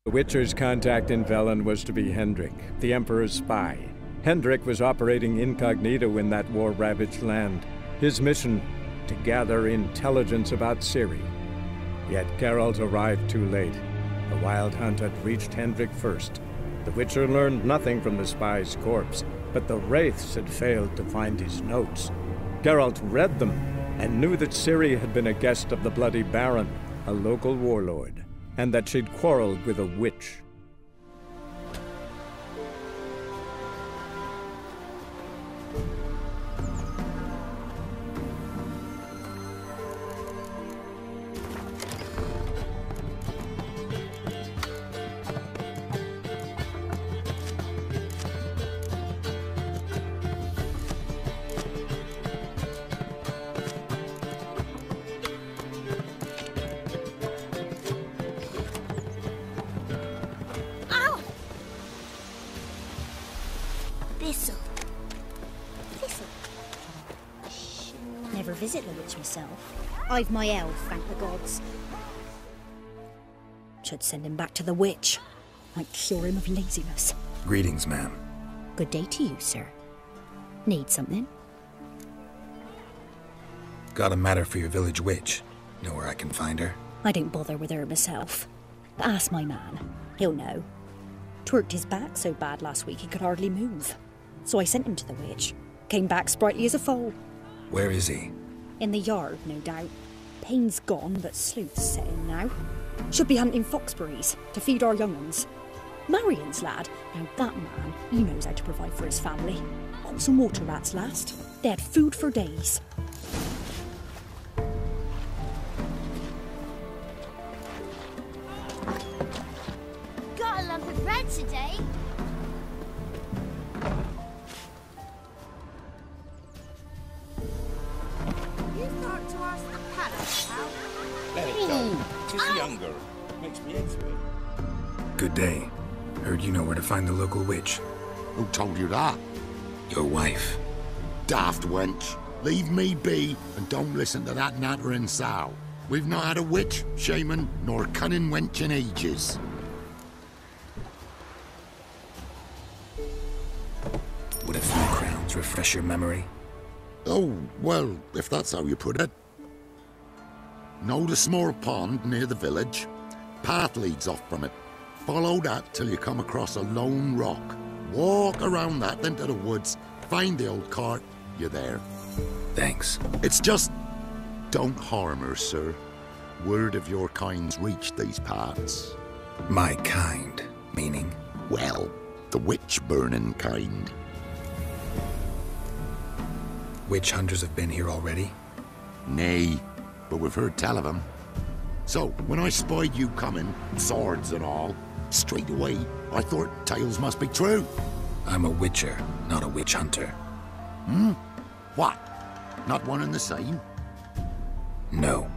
The Witcher's contact in Velen was to be Hendrik, the Emperor's spy. Hendrik was operating incognito in that war-ravaged land. His mission, to gather intelligence about Ciri. Yet Geralt arrived too late. The Wild Hunt had reached Hendrik first. The Witcher learned nothing from the spy's corpse, but the Wraiths had failed to find his notes. Geralt read them and knew that Ciri had been a guest of the Bloody Baron, a local warlord, and that she'd quarreled with a witch. Never visit the witch myself. I've my elf, thank the gods. Should send him back to the witch. Might cure him of laziness. Greetings, ma'am. Good day to you, sir. Need something? Got a matter for your village witch. Know where I can find her? I don't bother with her myself. But ask my man. He'll know. Twerked his back so bad last week he could hardly move. So I sent him to the witch. Came back sprightly as a foal. Where is he? In the yard, no doubt. Pain's gone, but sleuth's set in now. Should be hunting foxberries to feed our young uns. Marion's lad, now that man, he knows how to provide for his family. Got some water rats last. They had food for days. Got a lump of bread today. Let it go. She's younger. Makes me into it. Good day. Heard you know where to find the local witch. Who told you that? Your wife. Daft wench. Leave me be and don't listen to that nattering sow. We've not had a witch, shaman, nor cunning wench in ages. Would a few crowns refresh your memory? Oh, well, if that's how you put it. Know the small pond near the village? Path leads off from it. Follow that till you come across a lone rock. Walk around that, then to the woods. Find the old cart. You're there. Thanks. It's just... don't harm her, sir. Word of your kind's reached these parts. My kind, meaning? Well, the witch-burning kind. Witch hunters have been here already? Nay, but we've heard tell of them. So, when I spied you coming, swords and all, straight away, I thought tales must be true. I'm a witcher, not a witch hunter. Hmm? What? Not one and the same? No.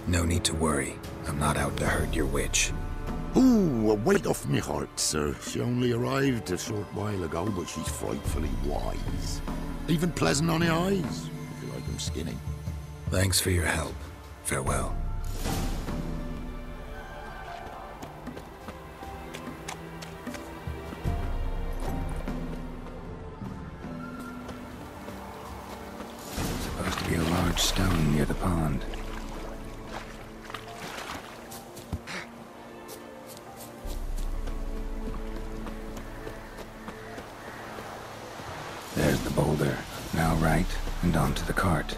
No need to worry. I'm not out to hurt your witch. Ooh, a weight off me heart, sir. She only arrived a short while ago, but she's frightfully wise. Even pleasant on the eyes, if you like them skinny. Thanks for your help. Farewell. Supposed to be a large stone near the pond. There's the boulder. Now right, and onto the cart.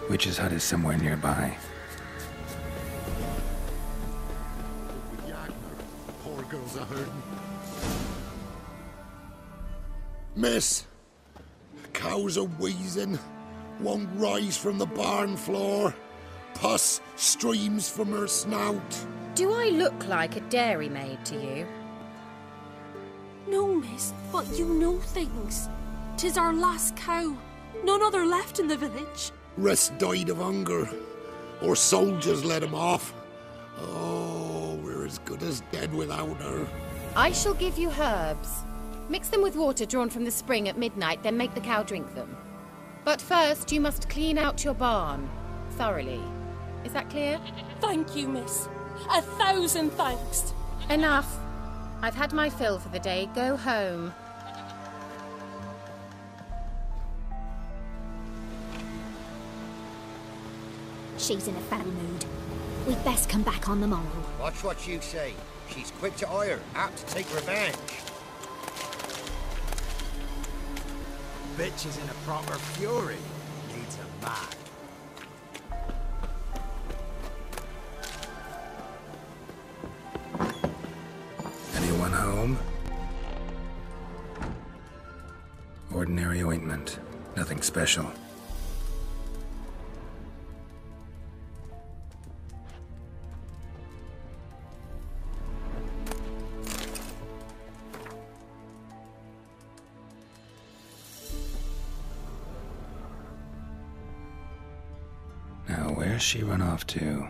Witch's hut is somewhere nearby. Poor girls are hurting. Miss, cows are wheezing, won't rise from the barn floor. pus streams from her snout. Do I look like a dairymaid to you? No, miss, but you know things. 'Tis our last cow. None other left in the village. Rest died of hunger. Or soldiers let him off. Oh, we're as good as dead without her. I shall give you herbs. Mix them with water drawn from the spring at midnight, then make the cow drink them. But first, you must clean out your barn. Thoroughly. Is that clear? Thank you, miss. 1,000 thanks. Enough. I've had my fill for the day. Go home. She's in a foul mood. We'd best come back on the morrow. Watch what you say. She's quick to ire, apt to take revenge. Bitch is in a proper fury. Needs a bath. Anyone home? Ordinary ointment. Nothing special. Now, where's she run off to?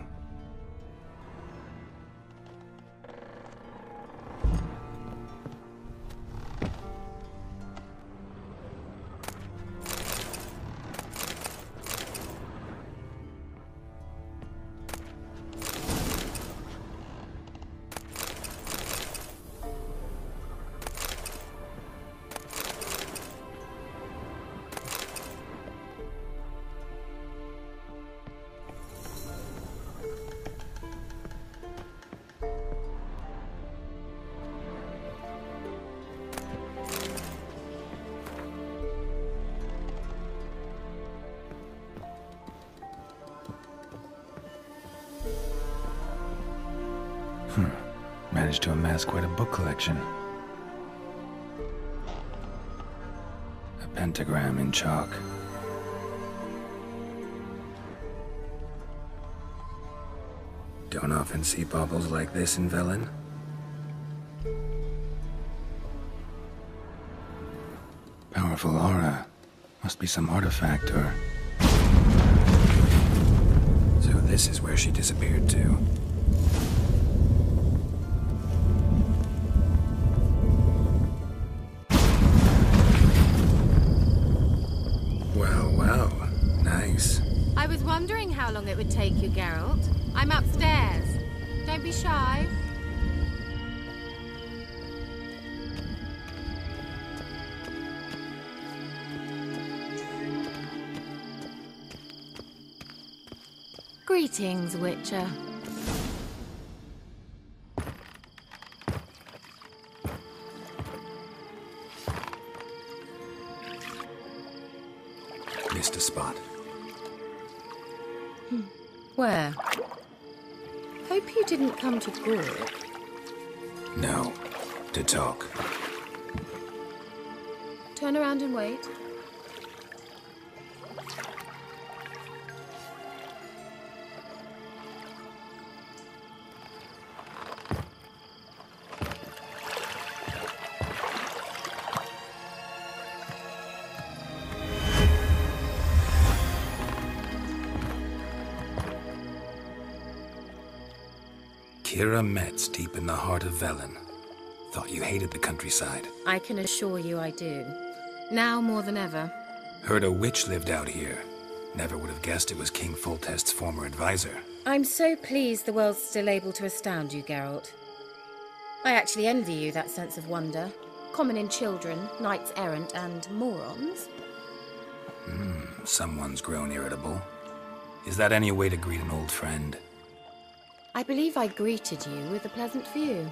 Managed to amass quite a book collection. A pentagram in chalk. Don't often see baubles like this in Velen. Powerful aura. Must be some artifact or... So this is where she disappeared to. I was wondering how long it would take you, Geralt. I'm upstairs. Don't be shy. Greetings, Witcher. Missed a spot. Where? Hope you didn't come to Górę. No. To talk. Turn around and wait. Kira Metz deep in the heart of Velen. Thought you hated the countryside. I can assure you I do. Now more than ever. Heard a witch lived out here. Never would have guessed it was King Foltest's former advisor. I'm so pleased the world's still able to astound you, Geralt. I actually envy you that sense of wonder. Common in children, knights errant, and morons. Someone's grown irritable. Is that any way to greet an old friend? I believe I greeted you with a pleasant view.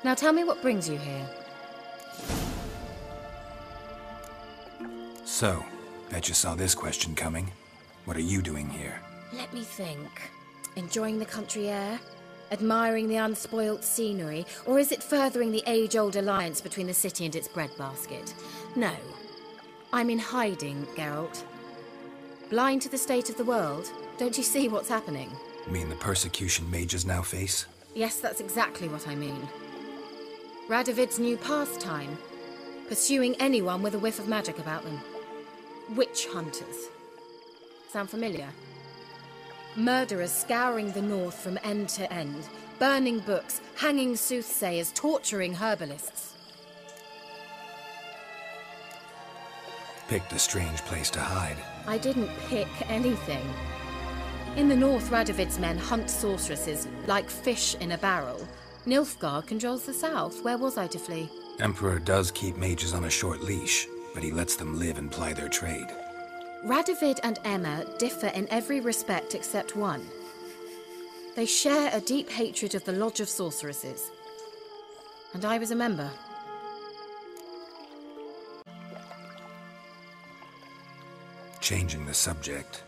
Now tell me what brings you here. So, bet you saw this question coming. What are you doing here? Let me think. Enjoying the country air? Admiring the unspoilt scenery? Or is it furthering the age-old alliance between the city and its breadbasket? No. I'm in hiding, Geralt. Blind to the state of the world? Don't you see what's happening? You mean the persecution mages now face? Yes, that's exactly what I mean. Radovid's new pastime. Pursuing anyone with a whiff of magic about them. Witch hunters. Sound familiar? Murderers scouring the north from end to end. Burning books, hanging soothsayers, torturing herbalists. Picked a strange place to hide. I didn't pick anything. In the north, Radovid's men hunt sorceresses like fish in a barrel. Nilfgaard controls the south. Where was I to flee? Emperor does keep mages on a short leash, but he lets them live and ply their trade. Radovid and Emma differ in every respect except one. They share a deep hatred of the Lodge of Sorceresses. And I was a member. Changing the subject.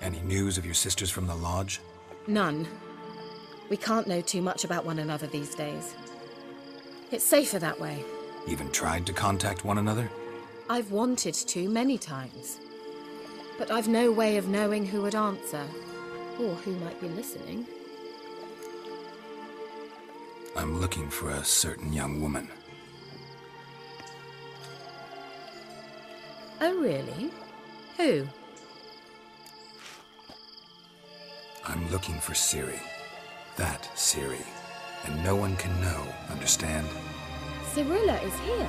Any news of your sisters from the lodge? None. We can't know too much about one another these days. It's safer that way. Even tried to contact one another? I've wanted to many times. But I've no way of knowing who would answer, or who might be listening. I'm looking for a certain young woman. Oh, really? Who? I'm looking for Ciri. That Ciri. And no one can know, understand? Cirilla is here.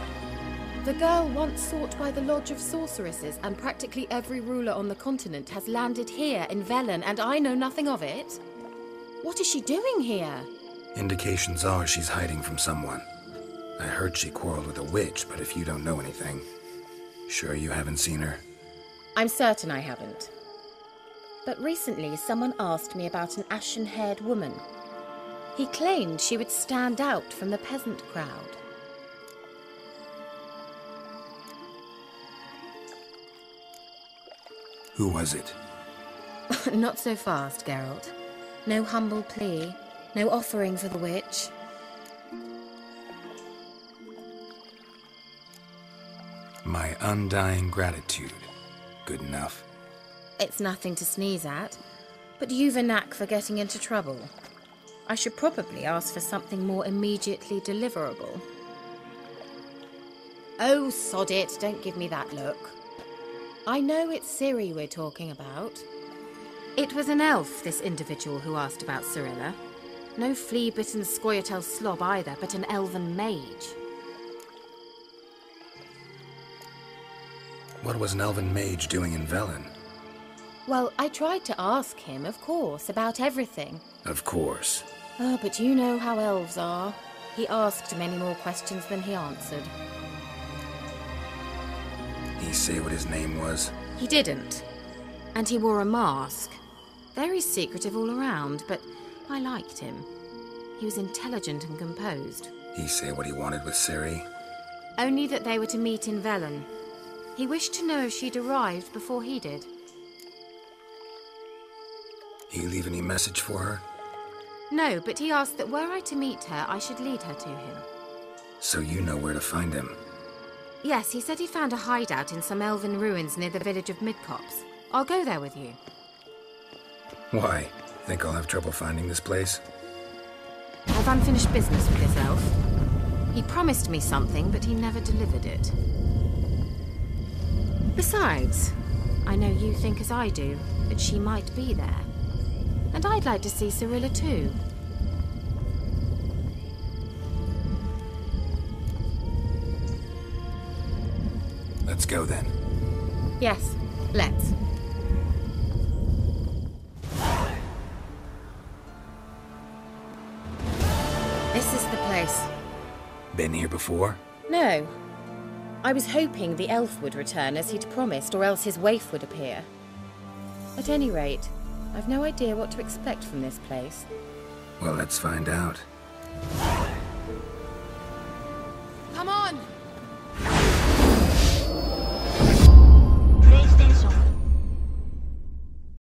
The girl once sought by the Lodge of Sorceresses, and practically every ruler on the continent has landed here in Velen, and I know nothing of it. What is she doing here? Indications are she's hiding from someone. I heard she quarreled with a witch, but if you don't know anything, sure you haven't seen her? I'm certain I haven't. But recently someone asked me about an ashen-haired woman. He claimed she would stand out from the peasant crowd. Who was it? Not so fast, Geralt. No humble plea, no offering for the witch. My undying gratitude. Good enough. It's nothing to sneeze at, but you've a knack for getting into trouble. I should probably ask for something more immediately deliverable. Oh, sod it, don't give me that look. I know it's Ciri we're talking about. It was an elf, this individual who asked about Cirilla. No flea-bitten Scoia'tael slob either, but an elven mage. What was an elven mage doing in Velen? Well, I tried to ask him, of course, about everything. Of course. Oh, but you know how elves are. He asked many more questions than he answered. He say what his name was? He didn't. And he wore a mask. Very secretive all around, but I liked him. He was intelligent and composed. He say what he wanted with Ciri? Only that they were to meet in Velen. He wished to know if she'd arrived before he did. He leave any message for her? No, but he asked that were I to meet her, I should lead her to him. So you know where to find him? Yes, he said he found a hideout in some elven ruins near the village of Midcopse. I'll go there with you. Why? Think I'll have trouble finding this place? I've unfinished business with this elf. He promised me something, but he never delivered it. Besides, I know you think as I do, that she might be there. And I'd like to see Cirilla too. Let's go then. Yes, let's. This is the place. Been here before? No. I was hoping the elf would return as he'd promised, or else his waif would appear. At any rate, I've no idea what to expect from this place. Well, let's find out. Come on!